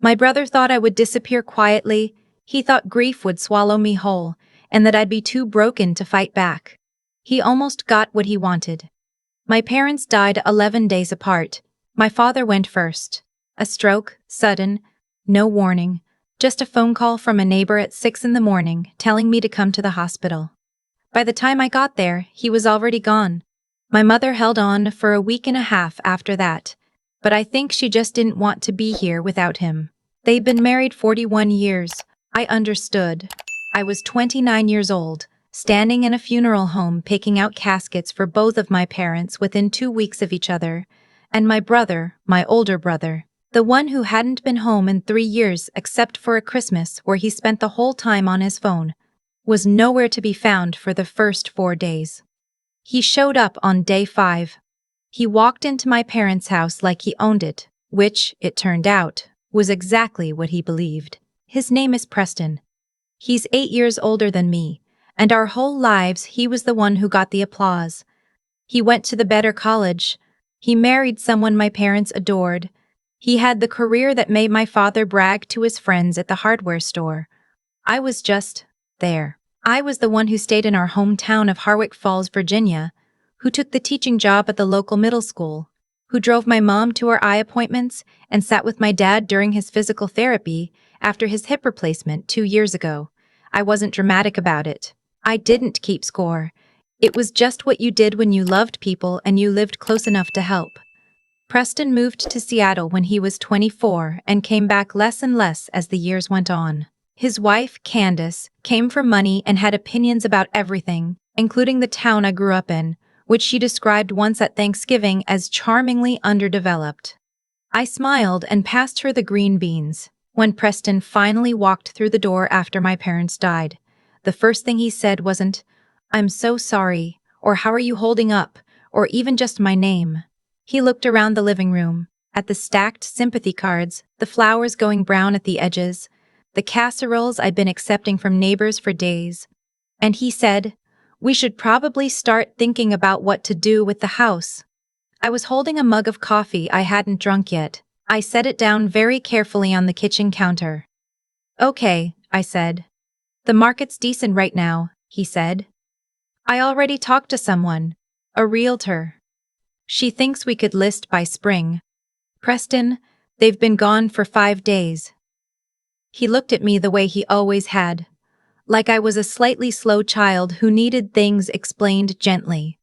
My brother thought I would disappear quietly. He thought grief would swallow me whole, and that I'd be too broken to fight back. He almost got what he wanted. My parents died 11 days apart. My father went first. A stroke, sudden, no warning, just a phone call from a neighbor at 6 in the morning telling me to come to the hospital. By the time I got there, he was already gone. My mother held on for a week and a half after that, but I think she just didn't want to be here without him. They'd been married 41 years. I understood. I was 29 years old, standing in a funeral home picking out caskets for both of my parents within 2 weeks of each other, and my brother, my older brother, the one who hadn't been home in 3 years except for a Christmas where he spent the whole time on his phone, was nowhere to be found for the first 4 days. He showed up on day 5. He walked into my parents' house like he owned it, which, it turned out, was exactly what he believed. His name is Preston. He's 8 years older than me, and our whole lives he was the one who got the applause. He went to the better college. He married someone my parents adored. He had the career that made my father brag to his friends at the hardware store. I was just there. I was the one who stayed in our hometown of Harwick Falls, Virginia, who took the teaching job at the local middle school, who drove my mom to her eye appointments and sat with my dad during his physical therapy after his hip replacement 2 years ago. I wasn't dramatic about it. I didn't keep score. It was just what you did when you loved people and you lived close enough to help. Preston moved to Seattle when he was 24 and came back less and less as the years went on. His wife, Candace, came from money and had opinions about everything, including the town I grew up in, which she described once at Thanksgiving as charmingly underdeveloped. I smiled and passed her the green beans. When Preston finally walked through the door after my parents died, the first thing he said wasn't, "I'm so sorry," or "How are you holding up," or even just my name. He looked around the living room, at the stacked sympathy cards, the flowers going brown at the edges, the casseroles I'd been accepting from neighbors for days, and he said, "We should probably start thinking about what to do with the house." I was holding a mug of coffee I hadn't drunk yet. I set it down very carefully on the kitchen counter. "Okay," I said. "The market's decent right now," he said. "I already talked to someone, a realtor. She thinks we could list by spring." "Preston, they've been gone for 5 days." He looked at me the way he always had, like I was a slightly slow child who needed things explained gently.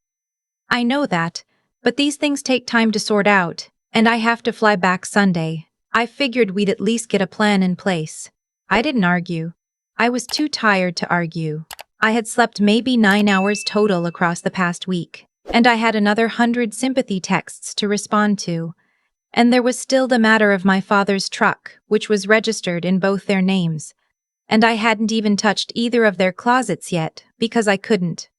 "I know that, but these things take time to sort out, and I have to fly back Sunday. I figured we'd at least get a plan in place." I didn't argue. I was too tired to argue. I had slept maybe 9 hours total across the past week, and I had another 100 sympathy texts to respond to. And there was still the matter of my father's truck, which was registered in both their names. And I hadn't even touched either of their closets yet, because I couldn't.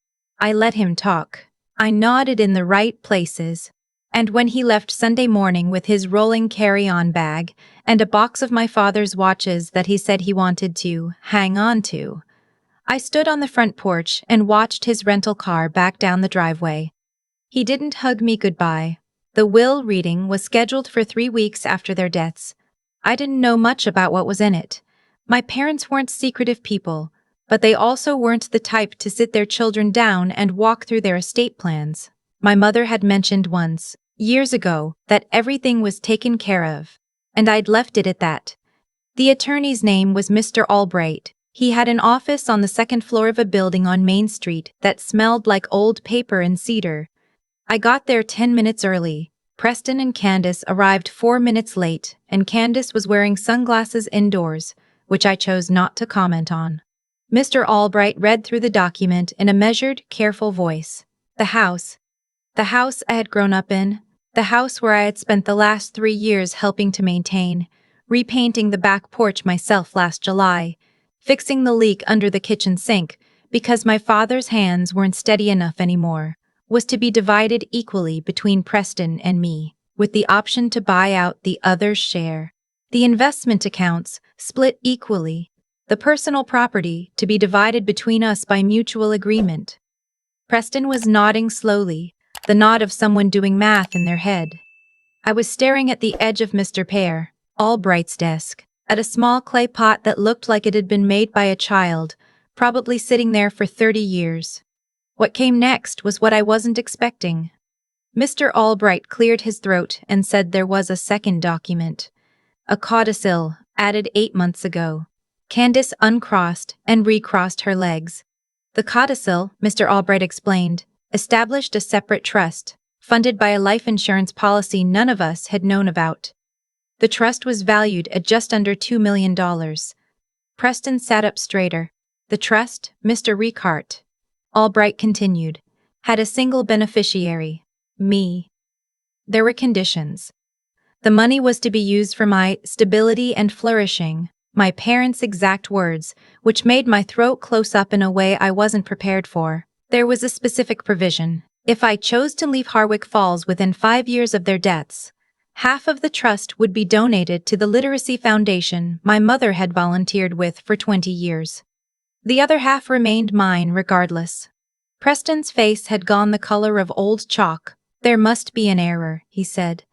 I let him talk. I nodded in the right places. And when he left Sunday morning with his rolling carry-on bag and a box of my father's watches that he said he wanted to hang on to, I stood on the front porch and watched his rental car back down the driveway. He didn't hug me goodbye. The will reading was scheduled for 3 weeks after their deaths. I didn't know much about what was in it. My parents weren't secretive people, but they also weren't the type to sit their children down and walk through their estate plans. My mother had mentioned once, years ago, that everything was taken care of, and I'd left it at that. The attorney's name was Mr. Albright. He had an office on the 2nd floor of a building on Main Street that smelled like old paper and cedar. I got there 10 minutes early. Preston and Candace arrived 4 minutes late, and Candace was wearing sunglasses indoors, which I chose not to comment on. Mr. Albright read through the document in a measured, careful voice. The house I had grown up in, the house where I had spent the last 3 years helping to maintain, repainting the back porch myself last July, fixing the leak under the kitchen sink because my father's hands weren't steady enough anymore, was to be divided equally between Preston and me, with the option to buy out the other's share. The investment accounts split equally, the personal property to be divided between us by mutual agreement. Preston was nodding slowly, the nod of someone doing math in their head. I was staring at the edge of Mr. Albright's desk. at a small clay pot that looked like it had been made by a child, probably sitting there for 30 years. What came next was what I wasn't expecting. Mr. Albright cleared his throat and said there was a second document. A codicil, added 8 months ago. Candace uncrossed and recrossed her legs. The codicil, Mr. Albright explained, established a separate trust, funded by a life insurance policy none of us had known about. The trust was valued at just under $2 million. Preston sat up straighter. The trust, Mr. Ricart, Albright continued, had a single beneficiary, me. There were conditions. The money was to be used for my stability and flourishing, my parents' exact words, which made my throat close up in a way I wasn't prepared for. There was a specific provision. If I chose to leave Harwick Falls within 5 years of their deaths, half of the trust would be donated to the literacy foundation my mother had volunteered with for 20 years. The other half remained mine regardless. Preston's face had gone the color of old chalk. There must be an error, he said.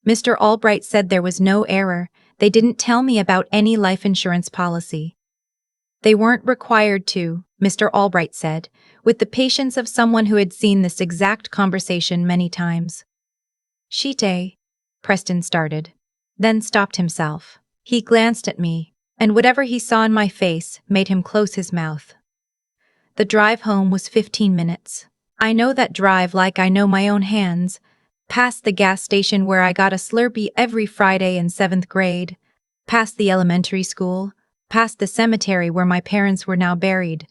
Mr. Albright said there was no error. They didn't tell me about any life insurance policy. They weren't required to, Mr. Albright said, with the patience of someone who had seen this exact conversation many times. Shite, Preston started, then stopped himself. He glanced at me, and whatever he saw in my face made him close his mouth. The drive home was 15 minutes. I know that drive like I know my own hands, past the gas station where I got a Slurpee every Friday in 7th grade, past the elementary school, past the cemetery where my parents were now buried,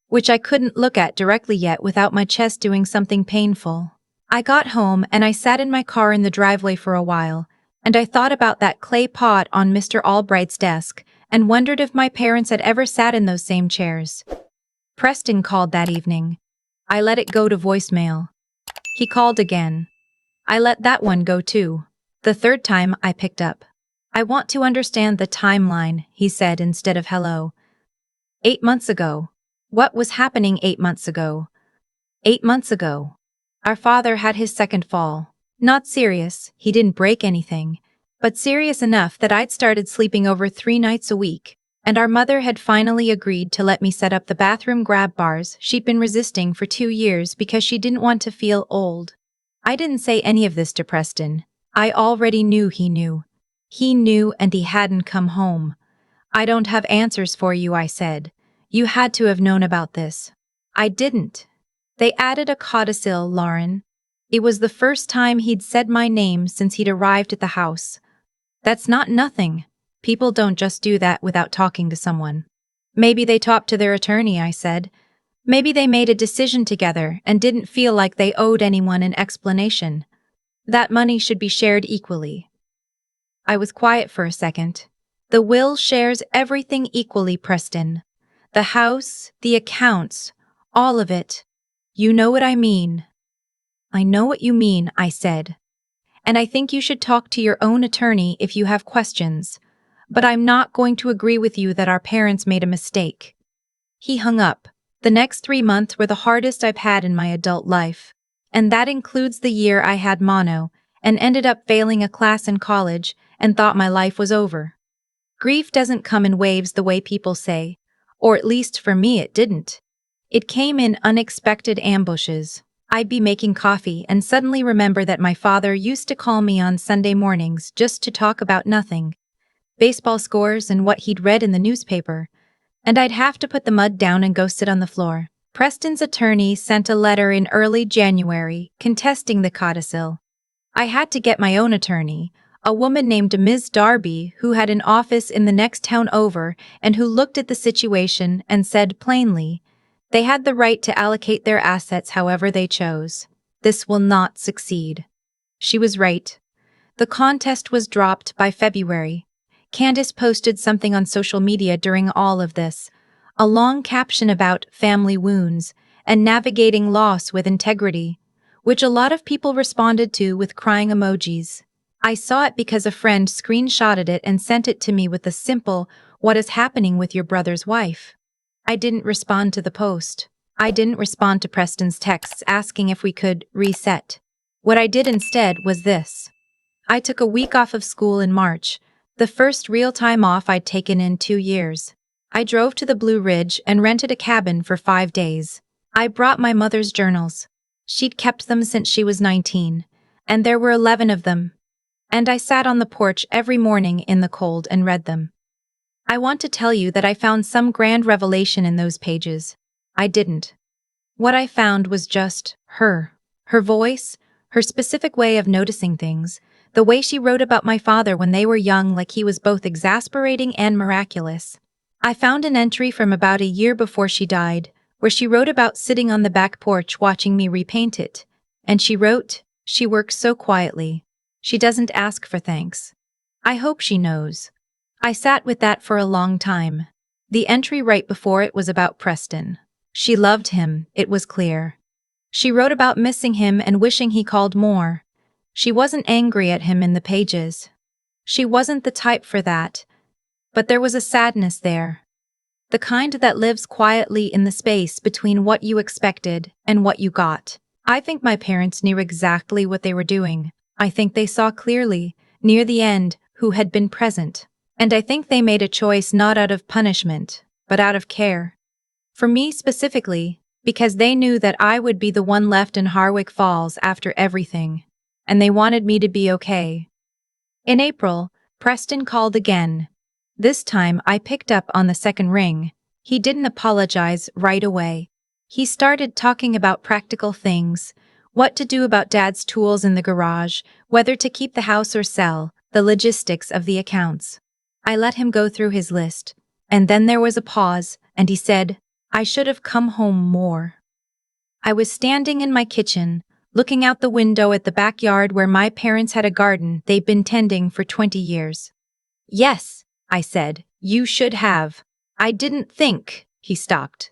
which I couldn't look at directly yet without my chest doing something painful. I got home and I sat in my car in the driveway for a while, and I thought about that clay pot on Mr. Albright's desk and wondered if my parents had ever sat in those same chairs. Preston called that evening. I let it go to voicemail. He called again. I let that one go too. The third time I picked up. I want to understand the timeline, he said instead of hello. 8 months ago. What was happening 8 months ago? 8 months ago. Our father had his second fall. Not serious, he didn't break anything, but serious enough that I'd started sleeping over 3 nights a week, and our mother had finally agreed to let me set up the bathroom grab bars she'd been resisting for 2 years because she didn't want to feel old. I didn't say any of this to Preston. I already knew he knew. He knew and he hadn't come home. I don't have answers for you, I said. You had to have known about this. I didn't. They added a codicil, Lauryn. It was the first time he'd said my name since he'd arrived at the house. That's not nothing. People don't just do that without talking to someone. Maybe they talked to their attorney, I said. Maybe they made a decision together and didn't feel like they owed anyone an explanation. That money should be shared equally. I was quiet for a second. The will shares everything equally, Preston. The house, the accounts, all of it. You know what I mean. I know what you mean, I said. And I think you should talk to your own attorney if you have questions. But I'm not going to agree with you that our parents made a mistake. He hung up. The next 3 months were the hardest I've had in my adult life. And that includes the year I had mono and ended up failing a class in college and thought my life was over. Grief doesn't come in waves the way people say, or at least for me it didn't. It came in unexpected ambushes. I'd be making coffee and suddenly remember that my father used to call me on Sunday mornings just to talk about nothing. Baseball scores and what he'd read in the newspaper. And I'd have to put the mug down and go sit on the floor. Preston's attorney sent a letter in early January contesting the codicil. I had to get my own attorney, a woman named Ms. Darby who had an office in the next town over and who looked at the situation and said plainly, they had the right to allocate their assets however they chose. This will not succeed. She was right. The contest was dropped by February. Candace posted something on social media during all of this, a long caption about family wounds and navigating loss with integrity, which a lot of people responded to with crying emojis. I saw it because a friend screenshotted it and sent it to me with the simple, "What is happening with your brother's wife?" I didn't respond to the post. I didn't respond to Preston's texts asking if we could reset. What I did instead was this. I took a week off of school in March, The first real time off I'd taken in 2 years. I drove to the Blue Ridge and rented a cabin for 5 days. I brought my mother's journals. She'd kept them since she was 19, and there were 11 of them. And I sat on the porch every morning in the cold and read them. I want to tell you that I found some grand revelation in those pages. I didn't. What I found was just her. Her voice, her specific way of noticing things, the way she wrote about my father when they were young like he was both exasperating and miraculous. I found an entry from about a year before she died, where she wrote about sitting on the back porch watching me repaint it. And she wrote, "She works so quietly. She doesn't ask for thanks. I hope she knows." I sat with that for a long time. The entry right before it was about Preston. She loved him, it was clear. She wrote about missing him and wishing he called more. She wasn't angry at him in the pages. She wasn't the type for that. But there was a sadness there. The kind that lives quietly in the space between what you expected and what you got. I think my parents knew exactly what they were doing. I think they saw clearly, near the end, who had been present. And I think they made a choice not out of punishment, but out of care. For me specifically, because they knew that I would be the one left in Harwick Falls after everything. And they wanted me to be okay. In April, Preston called again. This time I picked up on the second ring. He didn't apologize right away. He started talking about practical things, what to do about Dad's tools in the garage, whether to keep the house or sell, the logistics of the accounts. I let him go through his list, and then there was a pause, and he said, "I should have come home more." I was standing in my kitchen, looking out the window at the backyard where my parents had a garden they'd been tending for 20 years. "Yes," I said, "you should have." "I didn't think," he stopped.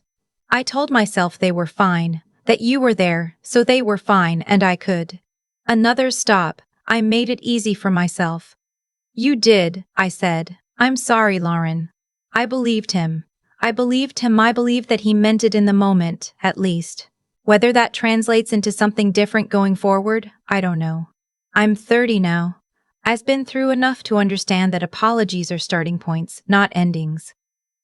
"I told myself they were fine, that you were there, so they were fine and I could." Another stop. I made it easy for myself. "You did," I said. "I'm sorry, Lauryn." I believed him. I believed that he meant it in the moment, at least. Whether that translates into something different going forward, I don't know. I'm 30 now. I've been through enough to understand that apologies are starting points, not endings.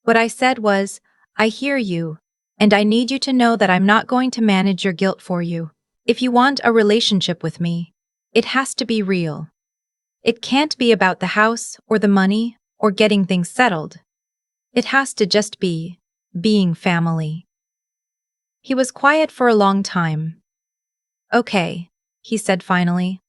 What I said was, "I hear you, and I need you to know that I'm not going to manage your guilt for you. If you want a relationship with me, it has to be real. It can't be about the house or the money or getting things settled. It has to just be being family." He was quiet for a long time. "Okay," he said finally.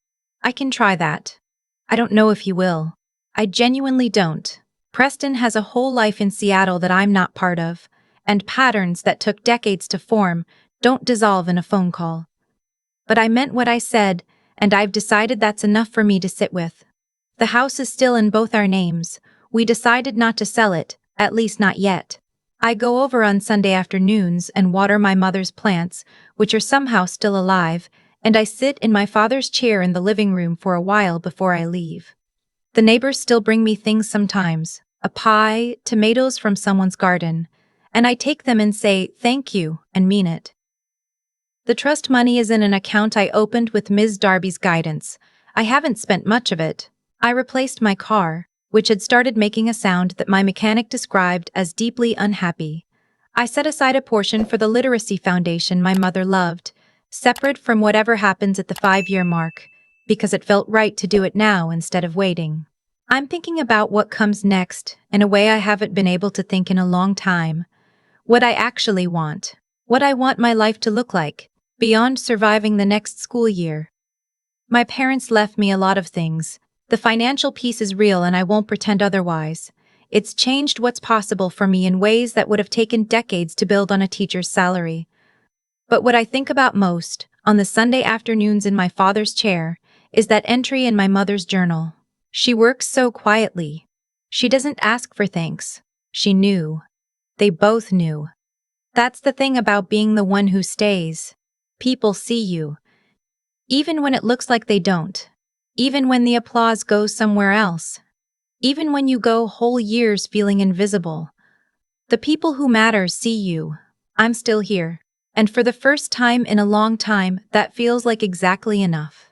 "I can try that. I don't know if he will. I genuinely don't. Preston has a whole life in Seattle that I'm not part of, and patterns that took decades to form don't dissolve in a phone call. But I meant what I said, and I've decided that's enough for me to sit with. The house is still in both our names. We decided not to sell it, at least not yet. I go over on Sunday afternoons and water my mother's plants, which are somehow still alive, and I sit in my father's chair in the living room for a while before I leave. The neighbors still bring me things sometimes, a pie, tomatoes from someone's garden, and I take them and say thank you and mean it. The trust money is in an account I opened with Ms. Darby's guidance. I haven't spent much of it. I replaced my car, which had started making a sound that my mechanic described as deeply unhappy. I set aside a portion for the literacy foundation my mother loved, separate from whatever happens at the 5-year mark, because it felt right to do it now instead of waiting. I'm thinking about what comes next in a way I haven't been able to think in a long time. What I actually want. What I want my life to look like, beyond surviving the next school year. My parents left me a lot of things. The financial piece is real and I won't pretend otherwise. It's changed what's possible for me in ways that would have taken decades to build on a teacher's salary. But what I think about most, on the Sunday afternoons in my father's chair, is that entry in my mother's journal. She works so quietly. She doesn't ask for thanks. She knew. They both knew. That's the thing about being the one who stays. People see you. Even when it looks like they don't. Even when the applause goes somewhere else. Even when you go whole years feeling invisible. The people who matter see you. I'm still here. And for the first time in a long time, that feels like exactly enough.